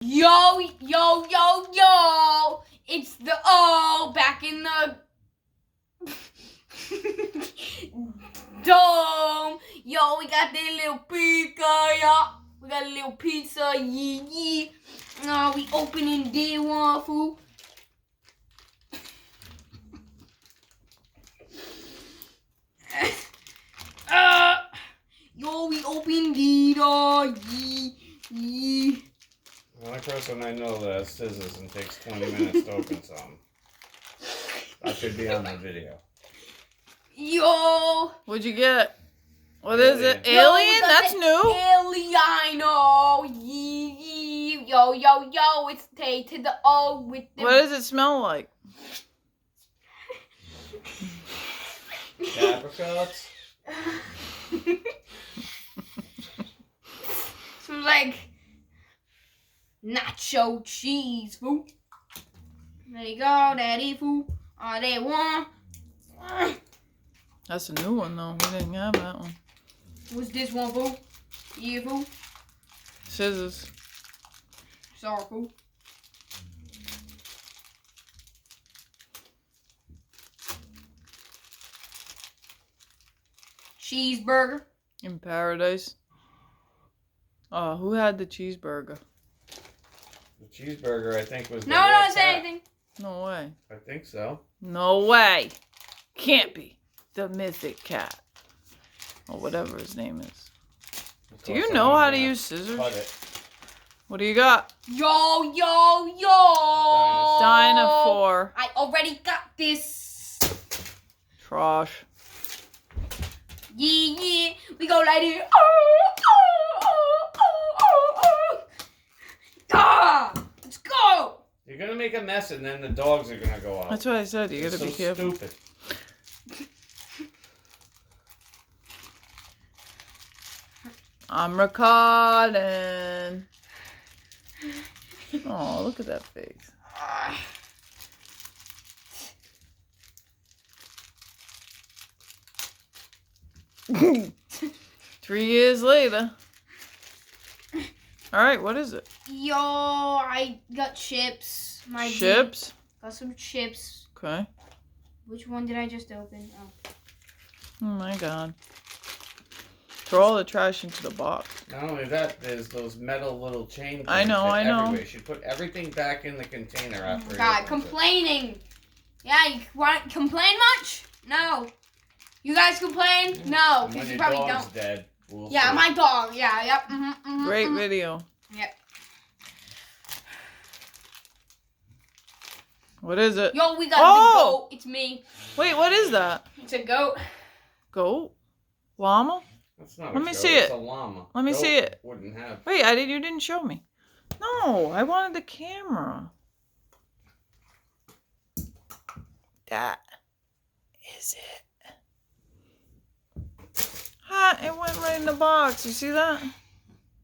Yo, yo, yo, yo! It's the back in the dome. Yo, we got that little pizza, yeah. We got a little pizza, yee. We opening day one, fool. Yo, we open the yee. The only person I know that has scissors and takes 20 minutes to open something. That should be on the video. Yo! What'd you get? What Alien. is it? Yo, Alien? That's new. Alieno! Yee! Yo, yo, yo! It's Tay to the O with the. What does it smell like? Apricots? Smells like nacho cheese, fool. There you go, daddy, fool. All they want. That's a new one though. We didn't have that one. What's this one, fool? Yeah, fool. Scissors. Sorry, fool. Cheeseburger. In paradise. Oh, who had the cheeseburger? The cheeseburger, I think, was the No, red don't say cat. anything. No way. I think so. No way. Can't be. The Mythic cat. Or whatever his name is. Do you know how to use scissors? Cut it. What do you got? Yo, yo, yo! Dinosaur. I already got this. Trash. Yeah. We go like this. Let's go. You're gonna make a mess and then the dogs are gonna go out. That's what I said. You It's gotta be so careful. stupid. I'm recording. Oh, look at that face. 3 years later. All right, what is it? Yo, I got chips. Chips? Got some chips. Okay. Which one did I just open? Oh. Oh my God. Throw all the trash into the box. Not only that, there's those metal little chain things. I know. Everywhere. You should put everything back in the container after. God, complaining. Yeah, you want complain much? No. You guys complain? No, And when because you your probably dog's don't. dead, we'll Yeah, see. my dog. Yeah, yep. Great video. Yep. What is it? Yo, we got Oh! the goat. It's me. Wait, what is that? It's a goat. Goat? Llama? That's not Let a me goat, see it's it. a llama. Let me Goat see it. Wouldn't have. Wait, you didn't show me. No, I wanted the camera. That is it. Ha, it went right in the box. You see that?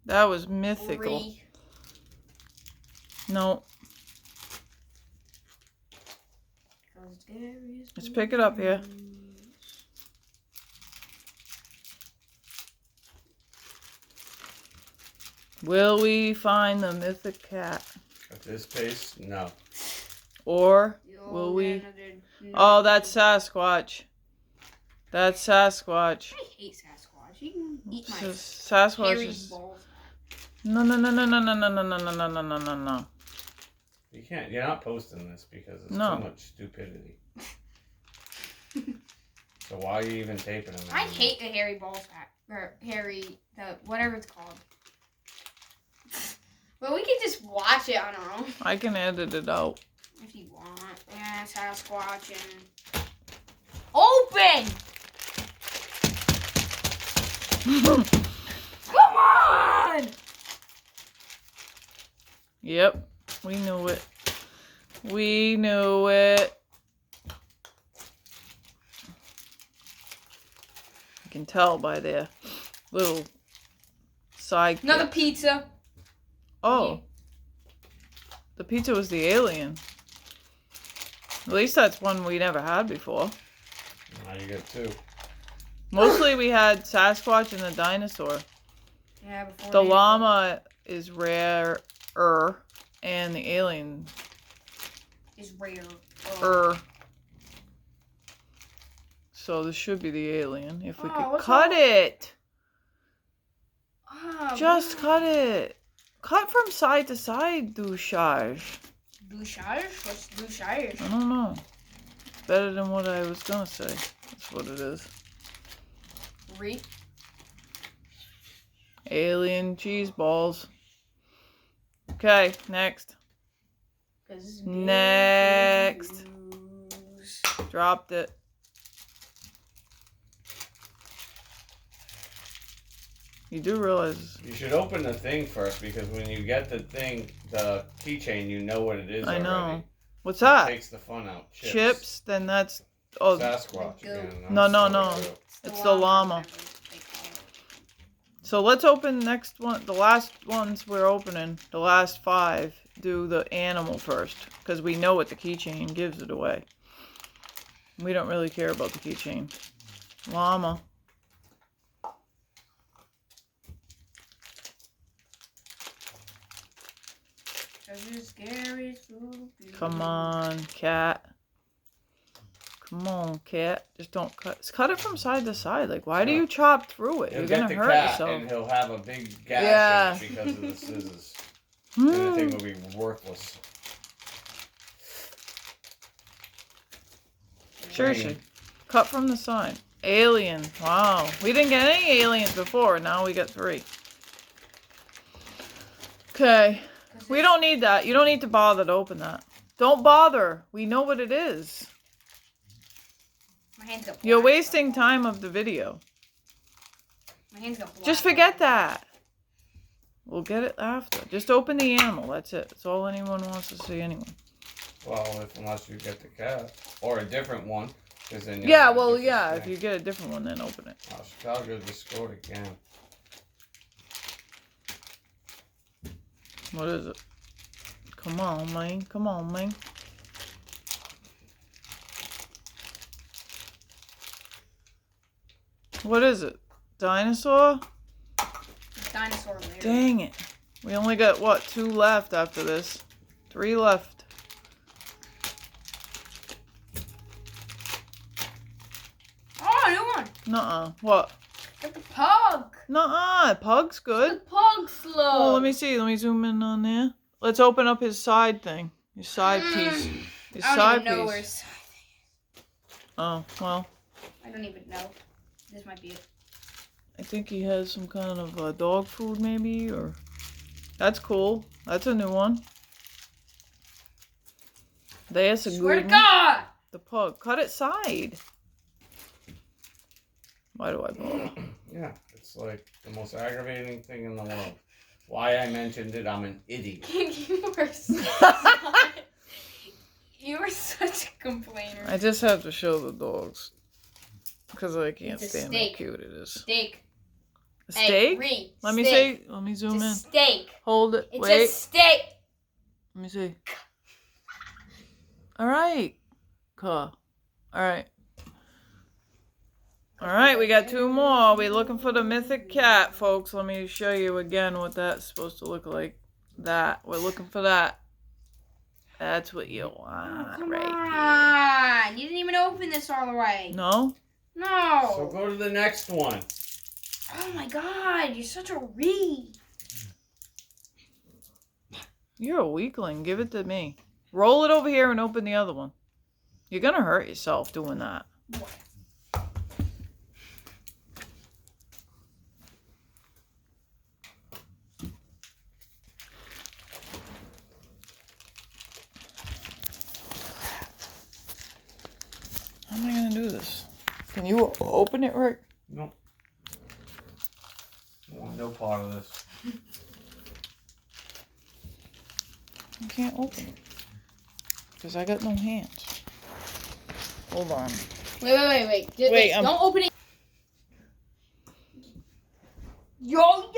That was mythical. 3. No. Let's pick it up here. Will we find the mythic cat? At this pace, no. Or will we? Oh, that's Sasquatch. That's Sasquatch. I hate Sasquatch. You can eat my Sasquatch hairy is... balls. No. You can't. You're not posting this because it's No. too much stupidity. So why are you even taping them? I hate the hairy balls pack. Or hairy, whatever it's called. But we can just watch it on our own. I can edit it out. If you want. Yeah, Sasquatch and... Open! Come on! Yep, we knew it. We knew it. You can tell by their little side. Another pizza. Oh. The pizza was the alien. At least that's one we never had before. Now you get 2. Mostly we had Sasquatch and the dinosaur. Yeah, before The llama is rarer. and the alien. Is rare. So this should be the alien. If we could what's cut all- it. Just Cut it. Cut from side to side, douchage. Douchage? What's douchage? I don't know. Better than what I was gonna say. That's what it is. Alien cheese balls. Okay, next. Next. Dropped it. You do realize... You should open the thing first, because when you get the thing, the keychain, you know what it is I know. already. What's It that? takes the fun out. Chips? Then that's... Oh, Sasquatch again. No, no, no. That's so It's the llama. So let's open the next one. The last ones we're opening, the last 5, do the animal first. Because we know what the keychain gives it away. We don't really care about the keychain. Llama. Come on, cat. Come on, cat. Just don't cut. Cut it from side to side. Like, why do you chop through it? He'll You're get gonna the hurt cat yourself. and he'll have a big gash in it because of the scissors. And the thing will be worthless. Seriously. Cut from the side. Alien. Wow. We didn't get any aliens before. Now we got 3. Okay. We don't need that. You don't need to bother to open that. Don't bother. We know what it is. My hands got black. You're wasting time of the video. My hands got black. Just forget that. We'll get it after. Just open the animal. That's it. That's all anyone wants to see anyway. Well, unless you get the cat. Or a different one. Then Yeah, well, yeah. If you get a different one, then open it. Oh, Chicago just scored again. What is it? Come on, man. Come on, man. What is it? Dinosaur? Dinosaur later. Dang it. We only got, what, 2 left after this? 3 left. Oh, new one. Nuh-uh. What? Got the pug. Nuh-uh. Pug's good. The pug slug. Oh, let me see. Let me zoom in on there. Let's open up his side thing. His side piece. His I don't side even know piece. where his side thing Oh, well. is. I don't even know. This might be it. I think he has some kind of dog food, maybe, or... That's cool. That's a new one. There's a Swear to good one. God! The pug. Cut it side. Why do I bother? Yeah, it's like the most aggravating thing in the world. Why I mentioned it, I'm an idiot. You were such a complainer. I just have to show the dogs. Because I can't It's a stand how steak. cute it is. Steak. A steak? Hey, Let me steak. see. Let me zoom It's a in. steak. Hold it. It's Wait. a steak. Let me see. Alright. Cool. Alright. Alright, we got 2 more. We're looking for the mythic cat, folks. Let me show you again what that's supposed to look like. That. We're looking for that. That's what you want Come right on. You didn't even open this all the way. here. No? No. So go to the next one. Oh my God. You're such a reed. You're a weakling. Give it to me. Roll it over here and open the other one. You're gonna hurt yourself doing that. What? How am I gonna do this? Can you open it right? No. I want no part of this. I can't open it. Because I got no hands. Hold on. Wait. Wait, Don't open it. Yo.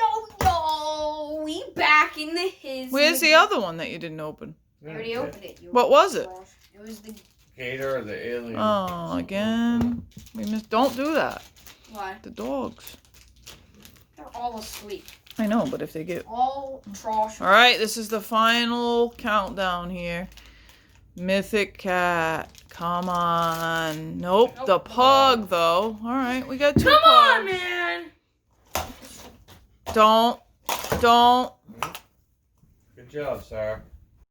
We back in the his. Where's the other one that you didn't open? I already opened it. You What was it? It was the. Gator or the alien? Oh, again. We missed. Don't do that. Why? The dogs. They're all asleep. I know, but if they get... All trash. All right, this is the final countdown here. Mythic cat. Come on. Nope, the pug, though. All right, we got 2 Come on, pugs. man. Don't. Good job, sir.